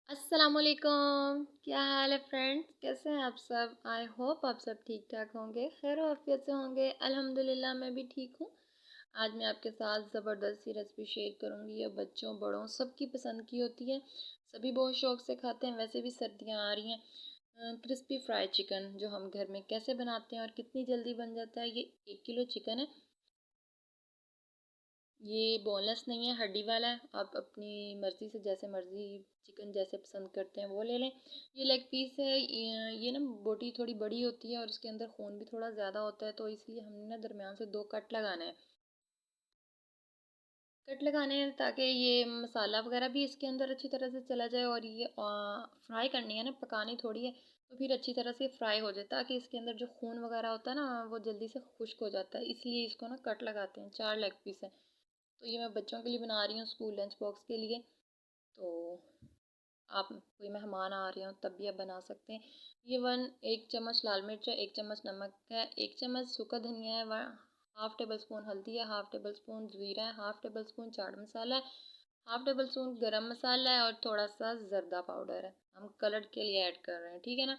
अस्सलामुअलैकुम। क्या हाल है फ्रेंड्स, कैसे हैं आप सब। आई होप आप सब ठीक ठाक होंगे, खैर आफियत से होंगे। अल्हम्दुलिल्लाह मैं भी ठीक हूँ। आज मैं आपके साथ ज़बरदस्त सी रेसिपी शेयर करूँगी। ये बच्चों बड़ों सबकी पसंद की होती है, सभी बहुत शौक़ से खाते हैं। वैसे भी सर्दियाँ आ रही हैं। क्रिस्पी फ्राई चिकन जो हम घर में कैसे बनाते हैं और कितनी जल्दी बन जाता है। ये 1 किलो चिकन है, ये बोनलेस नहीं है, हड्डी वाला है। आप अपनी मर्ज़ी से जैसे मर्ज़ी चिकन जैसे पसंद करते हैं वो ले लें। ये लेग पीस है। ये ना बोटी थोड़ी बड़ी होती है और उसके अंदर खून भी थोड़ा ज़्यादा होता है, तो इसलिए हमने ना दरमियान से 2 कट लगाने हैं। कट लगाने हैं ताकि ये मसाला वगैरह भी इसके अंदर अच्छी तरह से चला जाए, और ये फ्राई करनी है ना, पकानी थोड़ी है, तो फिर अच्छी तरह से फ्राई हो जाए, ताकि इसके अंदर जो खून वगैरह होता है ना वो जल्दी से खुश्क हो जाता है। इसलिए इसको ना कट लगाते हैं। 4 लेग पीस है, तो ये मैं बच्चों के लिए बना रही हूँ, स्कूल लंच बॉक्स के लिए। तो आप कोई मेहमान आ रहे हो तब भी आप बना सकते हैं। ये 1 चम्मच लाल मिर्च है, 1 चम्मच नमक है, 1 चम्मच सूखा धनिया है, हाफ़ टेबल स्पून हल्दी है, हाफ़ टेबल स्पून ज़ीरा है, half table spoon chaat masala है, हाफ़ टेबल स्पून गरम मसाला है, और थोड़ा सा ज़र्दा पाउडर है। हम कलर के लिए ऐड कर रहे हैं, ठीक है ना।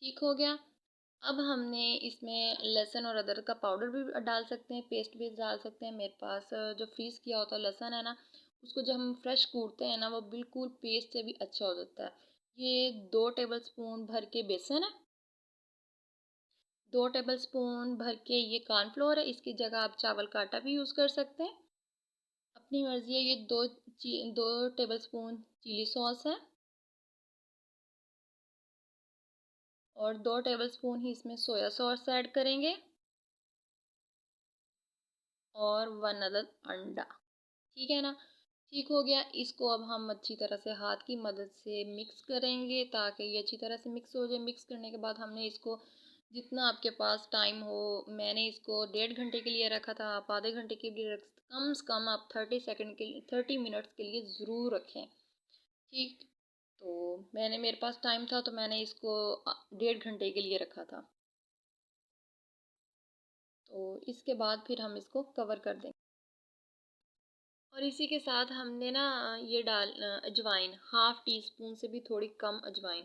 ठीक हो गया। अब हमने इसमें लहसुन और अदरक का पाउडर भी डाल सकते हैं, पेस्ट भी डाल सकते हैं। मेरे पास जो फ्रीज़ किया होता लहसुन है ना, उसको जब हम फ्रेश कूटते हैं ना, वो बिल्कुल पेस्ट से भी अच्छा हो जाता है। ये 2 टेबल स्पून भर के बेसन है, 2 टेबल स्पून भर के ये कॉर्नफ्लोर है। इसकी जगह आप चावल का आटा भी यूज़ कर सकते हैं, अपनी मर्ज़ी है। ये 2 टेबल स्पून चिली सॉस है, और 2 टेबल स्पून ही इसमें सोया सॉस ऐड करेंगे, और 1 अदद अंडा, ठीक है ना। ठीक हो गया। इसको अब हम अच्छी तरह से हाथ की मदद से मिक्स करेंगे, ताकि ये अच्छी तरह से मिक्स हो जाए। मिक्स करने के बाद हमने इसको, जितना आपके पास टाइम हो, मैंने इसको 1.5 घंटे के लिए रखा था, आप आधे घंटे के लिए रख, कम से कम आप 30 सेकंड के लिए, 30 मिनट्स के लिए ज़रूर रखें, ठीक। तो मेरे पास टाइम था, तो मैंने इसको 1.5 घंटे के लिए रखा था। तो इसके बाद फिर हम इसको कवर कर देंगे, और इसी के साथ हमने ना ये अजवाइन, हाफ़ टी स्पून से भी थोड़ी कम अजवाइन,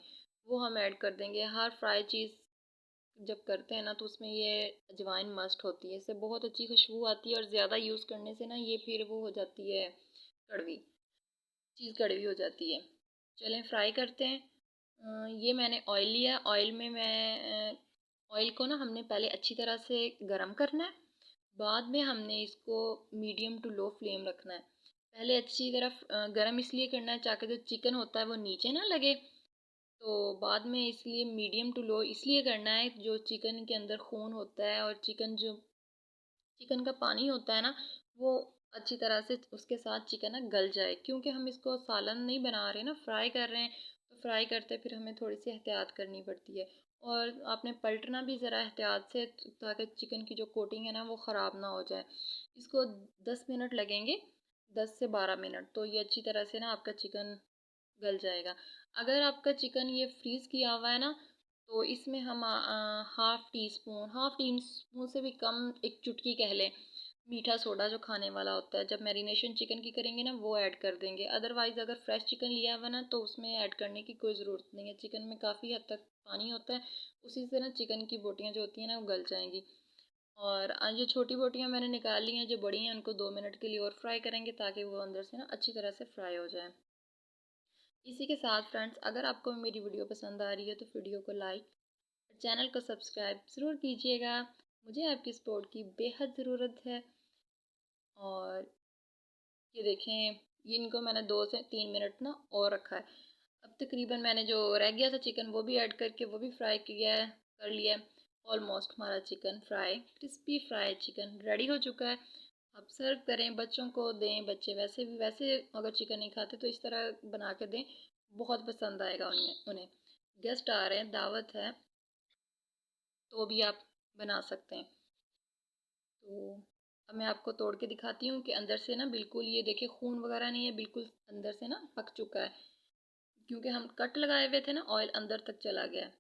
वो हम ऐड कर देंगे। हर फ्राई चीज़ जब करते हैं ना, तो उसमें ये अजवाइन मस्ट होती है, इससे बहुत अच्छी खुशबू आती है। और ज़्यादा यूज़ करने से ना ये फिर वो हो जाती है, कड़वी चीज़ कड़वी हो जाती है। चलें फ्राई करते हैं। ये मैंने ऑयल लिया। ऑयल में ऑयल को ना हमने पहले अच्छी तरह से गरम करना है, बाद में हमने इसको मीडियम टू लो फ्लेम रखना है। पहले अच्छी तरह गरम इसलिए करना है ताकि जो चिकन होता है वो नीचे ना लगे। तो बाद में इसलिए मीडियम टू लो इसलिए करना है, जो चिकन के अंदर खून होता है और चिकन का पानी होता है ना, वो अच्छी तरह से उसके साथ चिकन ना गल जाए। क्योंकि हम इसको सालन नहीं बना रहे ना, फ्राई कर रहे हैं, तो फ्राई करते फिर हमें थोड़ी सी एहतियात करनी पड़ती है। और आपने पलटना भी ज़रा एहतियात से, ताकि चिकन की जो कोटिंग है ना वो ख़राब ना हो जाए। इसको 10 मिनट लगेंगे, 10 से 12 मिनट, तो ये अच्छी तरह से ना आपका चिकन गल जाएगा। अगर आपका चिकन ये फ्रीज़ किया हुआ है ना, तो इसमें हम हाफ़ टी स्पून से भी कम, एक चुटकी कह लें, मीठा सोडा जो खाने वाला होता है, जब मैरिनेशन चिकन की करेंगे ना वो ऐड कर देंगे। अदरवाइज़ अगर फ्रेश चिकन लिया हुआ ना, तो उसमें ऐड करने की कोई ज़रूरत नहीं है। चिकन में काफ़ी हद तक पानी होता है, उसी से ना चिकन की बोटियाँ जो होती हैं ना वो गल जाएंगी। और जो छोटी बोटियाँ मैंने निकाल ली हैं, जो बड़ी हैं, उनको 2 मिनट के लिए और फ्राई करेंगे, ताकि वो अंदर से ना अच्छी तरह से फ्राई हो जाए। इसी के साथ फ्रेंड्स, अगर आपको मेरी वीडियो पसंद आ रही है तो वीडियो को लाइक, चैनल को सब्सक्राइब ज़रूर कीजिएगा। मुझे आपकी सपोर्ट की बेहद ज़रूरत है। और ये देखें, ये इनको मैंने 2 से 3 मिनट ना और रखा है। अब तकरीबन मैंने जो रह गया था चिकन वो भी ऐड करके वो भी फ्राई किया है, कर लिया है। ऑलमोस्ट हमारा chicken fry, crispy fry chicken ready हो चुका है। आप सर्व करें, बच्चों को दें। बच्चे वैसे अगर चिकन नहीं खाते तो इस तरह बना के दें, बहुत पसंद आएगा उन्हें। गेस्ट आ रहे हैं, दावत है, तो भी आप बना सकते हैं। तो अब मैं आपको तोड़ के दिखाती हूँ कि अंदर से ना बिल्कुल, ये देखिए खून वगैरह नहीं है, बिल्कुल अंदर से ना पक चुका है। क्योंकि हम कट लगाए हुए थे ना, ऑयल अंदर तक चला गया।